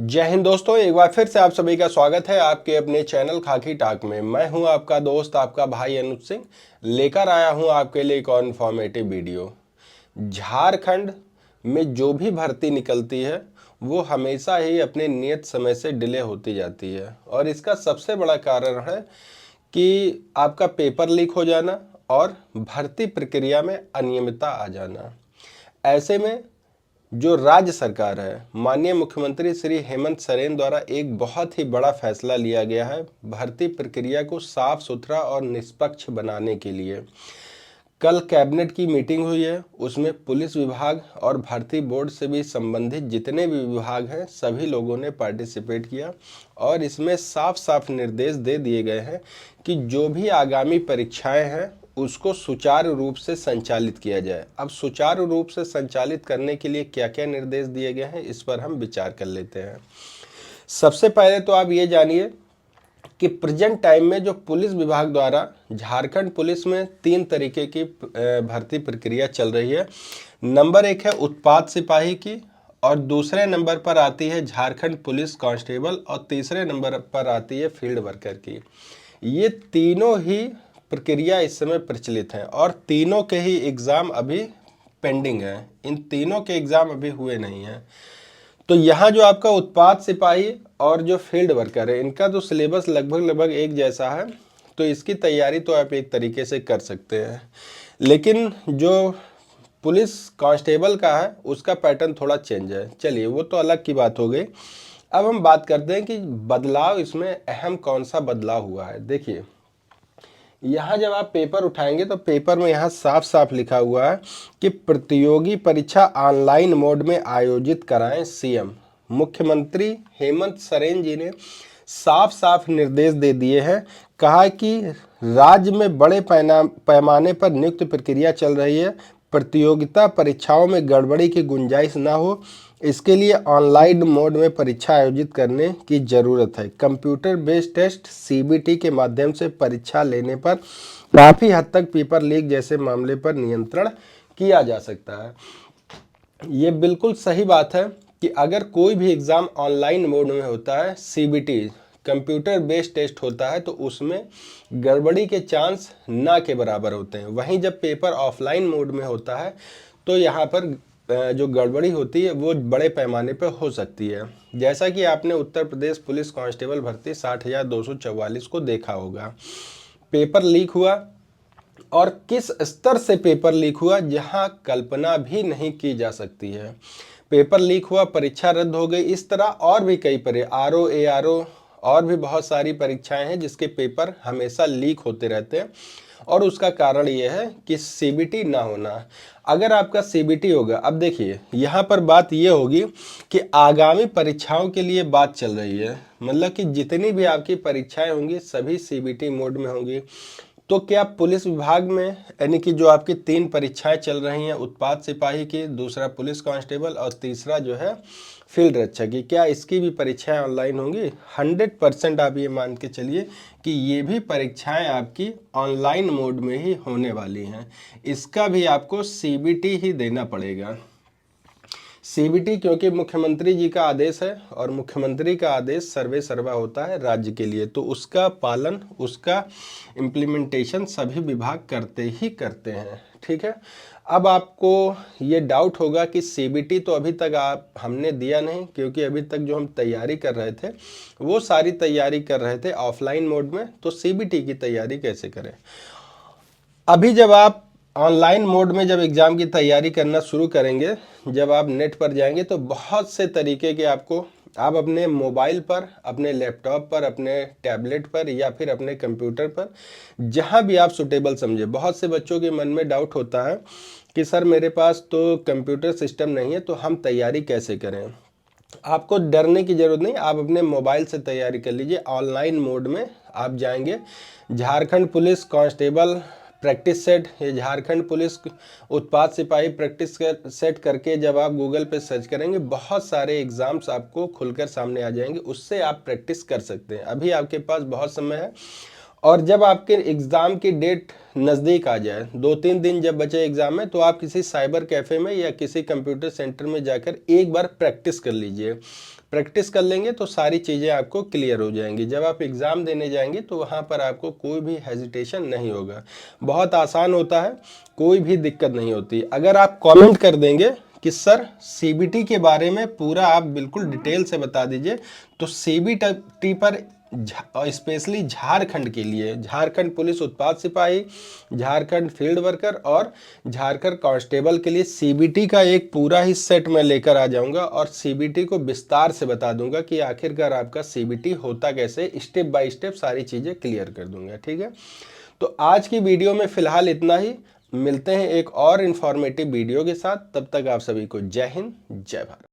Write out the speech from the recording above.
जय हिंद दोस्तों, एक बार फिर से आप सभी का स्वागत है आपके अपने चैनल खाकी टाक में। मैं हूं आपका दोस्त, आपका भाई अनुज सिंह, लेकर आया हूं आपके लिए एक और इन्फॉर्मेटिव वीडियो। झारखंड में जो भी भर्ती निकलती है वो हमेशा ही अपने नियत समय से डिले होती जाती है, और इसका सबसे बड़ा कारण है कि आपका पेपर लीक हो जाना और भर्ती प्रक्रिया में अनियमितता आ जाना। ऐसे में जो राज्य सरकार है, माननीय मुख्यमंत्री श्री हेमंत सोरेन द्वारा एक बहुत ही बड़ा फैसला लिया गया है भर्ती प्रक्रिया को साफ सुथरा और निष्पक्ष बनाने के लिए। कल कैबिनेट की मीटिंग हुई है, उसमें पुलिस विभाग और भर्ती बोर्ड से भी संबंधित जितने भी विभाग हैं सभी लोगों ने पार्टिसिपेट किया, और इसमें साफ साफ निर्देश दे दिए गए हैं कि जो भी आगामी परीक्षाएं हैं उसको सुचारू रूप से संचालित किया जाए। अब सुचारू रूप से संचालित करने के लिए क्या क्या निर्देश दिए गए हैं, इस पर हम विचार कर लेते हैं। सबसे पहले तो आप ये जानिए कि प्रेजेंट टाइम में जो पुलिस विभाग द्वारा झारखंड पुलिस में 3 तरीके की भर्ती प्रक्रिया चल रही है। नंबर 1 है उत्पाद सिपाही की, और दूसरे नंबर पर आती है झारखंड पुलिस कांस्टेबल, और तीसरे नंबर पर आती है फील्ड वर्कर की। ये तीनों ही प्रक्रिया इस समय प्रचलित है और तीनों के ही एग्ज़ाम अभी पेंडिंग है। इन तीनों के एग्ज़ाम अभी हुए नहीं हैं। तो यहाँ जो आपका उत्पाद सिपाही और जो फील्ड वर्कर है, इनका तो सिलेबस लगभग एक जैसा है, तो इसकी तैयारी तो आप एक तरीके से कर सकते हैं। लेकिन जो पुलिस कांस्टेबल का है उसका पैटर्न थोड़ा चेंज है। चलिए, वो तो अलग की बात हो गई। अब हम बात करते हैं कि बदलाव, इसमें अहम कौन सा बदलाव हुआ है। देखिए, यहाँ जब आप पेपर उठाएंगे तो पेपर में यहाँ साफ साफ लिखा हुआ है कि प्रतियोगी परीक्षा ऑनलाइन मोड में आयोजित कराएं। सीएम मुख्यमंत्री हेमंत सोरेन जी ने साफ साफ निर्देश दे दिए हैं। कहा कि राज्य में बड़े पैमाने पर नियुक्ति प्रक्रिया चल रही है, प्रतियोगिता परीक्षाओं में गड़बड़ी की गुंजाइश न हो, इसके लिए ऑनलाइन मोड में परीक्षा आयोजित करने की ज़रूरत है। कंप्यूटर बेस्ड टेस्ट सीबीटी के माध्यम से परीक्षा लेने पर काफ़ी हद तक पेपर लीक जैसे मामले पर नियंत्रण किया जा सकता है। ये बिल्कुल सही बात है कि अगर कोई भी एग्ज़ाम ऑनलाइन मोड में होता है, सीबीटी कंप्यूटर बेस्ड टेस्ट होता है, तो उसमें गड़बड़ी के चांस ना के बराबर होते हैं। वहीं जब पेपर ऑफलाइन मोड में होता है तो यहाँ पर जो गड़बड़ी होती है वो बड़े पैमाने पर हो सकती है। जैसा कि आपने उत्तर प्रदेश पुलिस कांस्टेबल भर्ती 60,244 को देखा होगा। पेपर लीक हुआ, और किस स्तर से पेपर लीक हुआ, जहां कल्पना भी नहीं की जा सकती है। पेपर लीक हुआ, परीक्षा रद्द हो गई। इस तरह और भी कई आरओ एआरओ और भी बहुत सारी परीक्षाएं हैं जिसके पेपर हमेशा लीक होते रहते हैं, और उसका कारण यह है कि सीबीटी ना होना। अगर आपका सीबीटी होगा, अब देखिए यहाँ पर बात यह होगी कि आगामी परीक्षाओं के लिए बात चल रही है, मतलब कि जितनी भी आपकी परीक्षाएं होंगी सभी सीबीटी मोड में होंगी। तो क्या पुलिस विभाग में, यानी कि जो आपकी 3 परीक्षाएं चल रही हैं, उत्पाद सिपाही की, दूसरा पुलिस कांस्टेबल और तीसरा जो है फील्ड रक्षक की, क्या इसकी भी परीक्षाएं ऑनलाइन होंगी? 100% आप ये मान के चलिए कि ये भी परीक्षाएं आपकी ऑनलाइन मोड में ही होने वाली हैं। इसका भी आपको सीबीटी ही देना पड़ेगा। सीबीटी क्योंकि मुख्यमंत्री जी का आदेश है, और मुख्यमंत्री का आदेश सर्वे सर्वा होता है राज्य के लिए, तो उसका पालन, उसका इम्प्लीमेंटेशन सभी विभाग करते ही करते हैं। ठीक है। अब आपको ये डाउट होगा कि सीबीटी तो अभी तक हमने दिया नहीं, क्योंकि अभी तक जो हम तैयारी कर रहे थे वो सारी तैयारी कर रहे थे ऑफलाइन मोड में, तो सीबीटी की तैयारी कैसे करें। अभी जब आप ऑनलाइन मोड में जब एग्ज़ाम की तैयारी करना शुरू करेंगे, जब आप नेट पर जाएंगे तो बहुत से तरीके के आप अपने मोबाइल पर, अपने लैपटॉप पर, अपने टैबलेट पर या फिर अपने कंप्यूटर पर, जहां भी आप सुटेबल समझे। बहुत से बच्चों के मन में डाउट होता है कि सर मेरे पास तो कंप्यूटर सिस्टम नहीं है, तो हम तैयारी कैसे करें। आपको डरने की ज़रूरत नहीं, आप अपने मोबाइल से तैयारी कर लीजिए। ऑनलाइन मोड में आप जाएंगे, Jharkhand police constable practice set, ये झारखंड पुलिस उत्पाद सिपाही प्रैक्टिस सेट करके जब आप गूगल पे सर्च करेंगे, बहुत सारे एग्ज़ाम्स आपको खुलकर सामने आ जाएंगे, उससे आप प्रैक्टिस कर सकते हैं। अभी आपके पास बहुत समय है, और जब आपके एग्ज़ाम की डेट नज़दीक आ जाए, 2-3 दिन जब बचे एग्ज़ाम में, तो आप किसी साइबर कैफ़े में या किसी कंप्यूटर सेंटर में जाकर एक बार प्रैक्टिस कर लीजिए। प्रैक्टिस कर लेंगे तो सारी चीज़ें आपको क्लियर हो जाएंगी। जब आप एग्ज़ाम देने जाएंगे तो वहाँ पर आपको कोई भी हेजिटेशन नहीं होगा। बहुत आसान होता है, कोई भी दिक्कत नहीं होती। अगर आप कमेंट कर देंगे कि सर सीबीटी के बारे में पूरा आप बिल्कुल डिटेल से बता दीजिए, तो सीबीटी पर स्पेशली झारखंड के लिए, झारखंड पुलिस उत्पाद सिपाही, झारखंड फील्ड वर्कर और झारखंड कांस्टेबल के लिए सीबीटी का एक पूरा ही सेट मैं लेकर आ जाऊंगा और सीबीटी को विस्तार से बता दूंगा कि आखिरकार आपका सीबीटी होता कैसे, स्टेप बाय स्टेप सारी चीज़ें क्लियर कर दूंगा। ठीक है, तो आज की वीडियो में फिलहाल इतना ही। मिलते हैं एक और इन्फॉर्मेटिव वीडियो के साथ, तब तक आप सभी को जय हिंद, जय भारत।